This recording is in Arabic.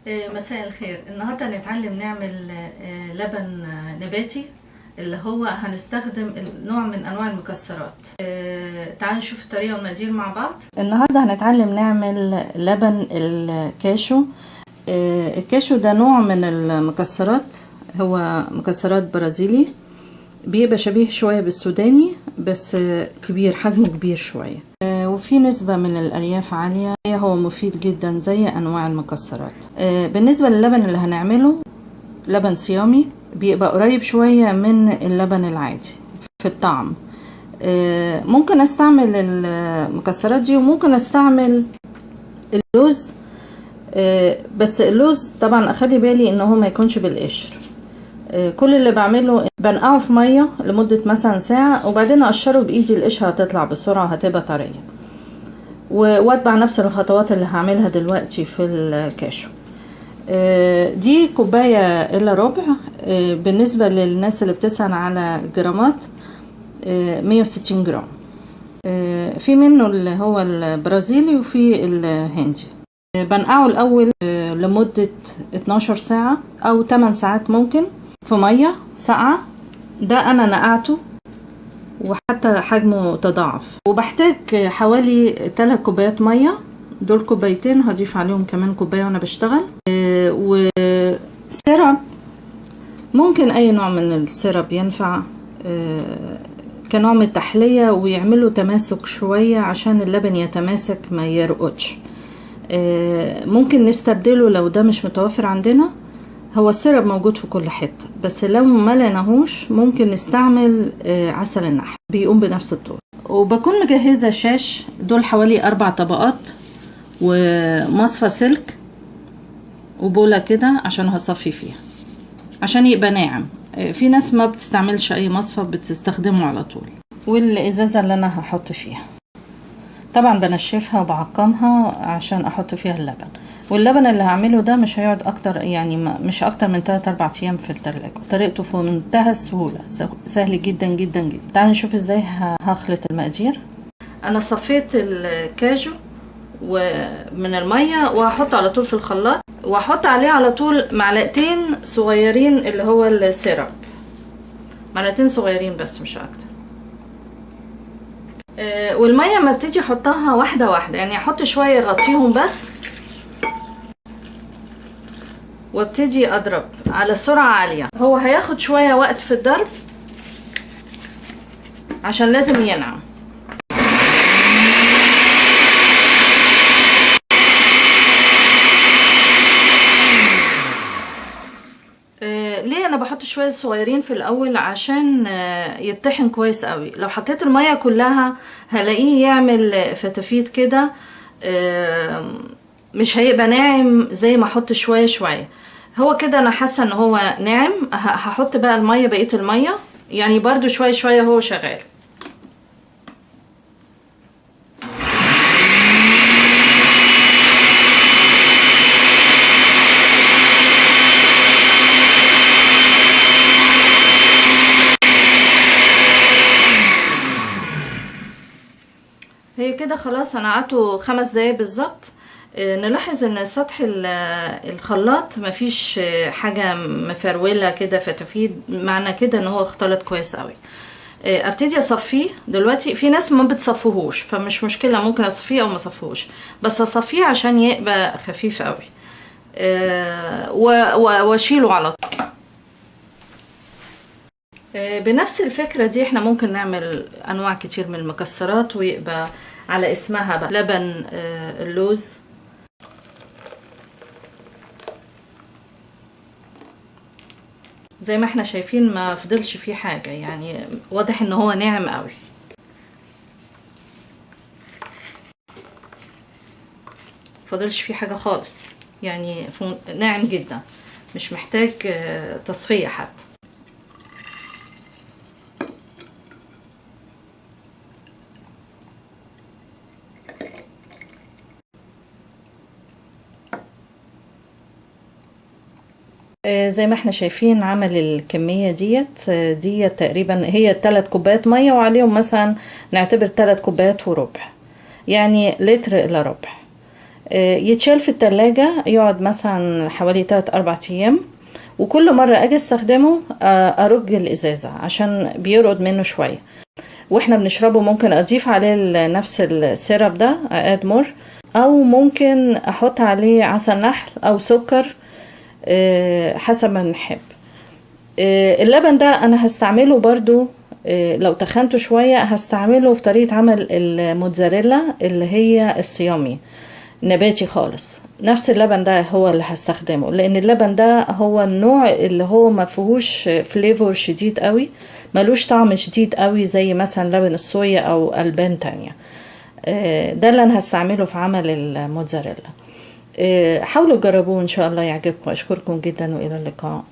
مساء الخير. النهارده هنتعلم نعمل لبن نباتي اللي هو هنستخدم نوع من انواع المكسرات. تعالوا نشوف الطريقه والمقادير مع بعض. النهارده هنتعلم نعمل لبن الكاشو. الكاشو ده نوع من المكسرات، هو مكسرات برازيلي، بيبقى شبيه شويه بالسوداني بس كبير، حجمه كبير شويه، وفي نسبة من الألياف عالية. هو مفيد جدا زي أنواع المكسرات. بالنسبة للبن اللي هنعمله لبن صيامي، بيبقى قريب شوية من اللبن العادي في الطعم. ممكن استعمل المكسرات دي وممكن استعمل اللوز، بس اللوز طبعا اخلي بالي ان هو ما يكونش بالقشر. كل اللي بعمله بنقعه في ميه لمده مثلا ساعه وبعدين اقشره بايدي، القشره هتطلع بسرعه، هتبقى طريه، واتبع نفس الخطوات اللي هعملها دلوقتي في الكاشو. دي كوبايه الا ربع. بالنسبه للناس اللي بتسأل على جرامات، 160 جرام. في منه اللي هو البرازيلي وفي الهندي. بنقعه الاول لمده 12 ساعه او 8 ساعات ممكن في ميه ساقعه. ده انا نقعته وحتى حجمه تضاعف، وبحتاج حوالي 3 كوبايات ميه. دول كوبايتين، هضيف عليهم كمان كوبايه وانا بشتغل. وسيرب، ممكن اي نوع من السيرب ينفع كنوع من التحليه ويعملوا تماسك شويه عشان اللبن يتماسك ما يرقدش. ممكن نستبدله لو ده مش متوفر عندنا. هو السيرب موجود في كل حته، بس لو ما لقيناهوش ممكن نستعمل عسل النحل، بيقوم بنفس الدور. وبكون مجهزه شاش، دول حوالي 4 طبقات، ومصفى سلك، وبوله كده عشان هصفي فيها عشان يبقى ناعم. في ناس ما بتستعملش اي مصفى، بتستخدمه على طول. والازازه اللي انا هحط فيها طبعا بنشفها وبعقمها عشان احط فيها اللبن. واللبن اللي هعمله ده مش هيقعد اكتر، يعني مش اكتر من 3-4 ايام في التلاجة. طريقته في منتهى السهوله، سهل جدا جدا جدا. تعالوا نشوف ازاي هخلط المقادير. انا صفيت الكاجو ومن الميه وهحطه على طول في الخلاط، واحط عليه على طول معلقتين صغيرين اللي هو السيرب، معلقتين صغيرين بس مش اكتر. والميه ما بتيجي احطها واحده واحده، يعني احط شويه اغطيهم بس وابتدي اضرب على سرعه عاليه. هو هياخد شويه وقت في الضرب عشان لازم ينعم. ليه انا بحط شويه صغيرين في الاول؟ عشان يتطحن كويس قوي. لو حطيت الميه كلها هلاقيه يعمل فتافيت كده، مش هيبقى ناعم زي ما احط شويه شويه. هو كده انا حاسه ان هو ناعم. هحط بقى الميه، بقيه الميه يعني برضو شويه شويه هو شغال. هي كده خلاص، انا قعدته 5 دقايق بالظبط. نلاحظ ان سطح الخلاط مفيش حاجه مفروله كده فتافيت، معنى كده ان هو اختلط كويس قوي. ابتدي اصفيه دلوقتي. في ناس ما بتصفوهوش فمش مشكله، ممكن اصفيه او ما اصفوهوش، بس اصفيه عشان يبقى خفيف قوي. واشيله على طول. بنفس الفكرة دي احنا ممكن نعمل انواع كتير من المكسرات ويبقى على اسمها بقى لبن اللوز. زي ما احنا شايفين ما فضلش فيه حاجة، يعني واضح ان هو ناعم قوي. فضلش فيه حاجة خالص، يعني ناعم جدا، مش محتاج تصفية حتى. زي ما احنا شايفين عمل الكمية ديت تقريبا هي 3 كوبايات مية، وعليهم مثلا نعتبر 3 كوبايات وربع، يعني لتر الا ربع. يتشال في التلاجة، يقعد مثلا حوالي 3-4 ايام، وكل مرة اجي استخدمه ارج الازازة عشان بيرقد منه شوية. واحنا بنشربه ممكن اضيف عليه نفس السيرب ده ادمر، او ممكن احط عليه عسل نحل او سكر حسب ما نحب. اللبن ده انا هستعمله برضو لو تخنته شوية هستعمله في طريقة عمل الموتزاريلا اللي هي الصيامي نباتي خالص. نفس اللبن ده هو اللي هستخدمه، لان اللبن ده هو النوع اللي هو ما فيهوش فليفور شديد قوي، ملوش طعم شديد قوي زي مثلا لبن الصويا او البان تانية. ده اللي انا هستعمله في عمل الموتزاريلا. حاولوا تجربوه ان شاء الله يعجبكم. اشكركم جدا والى اللقاء.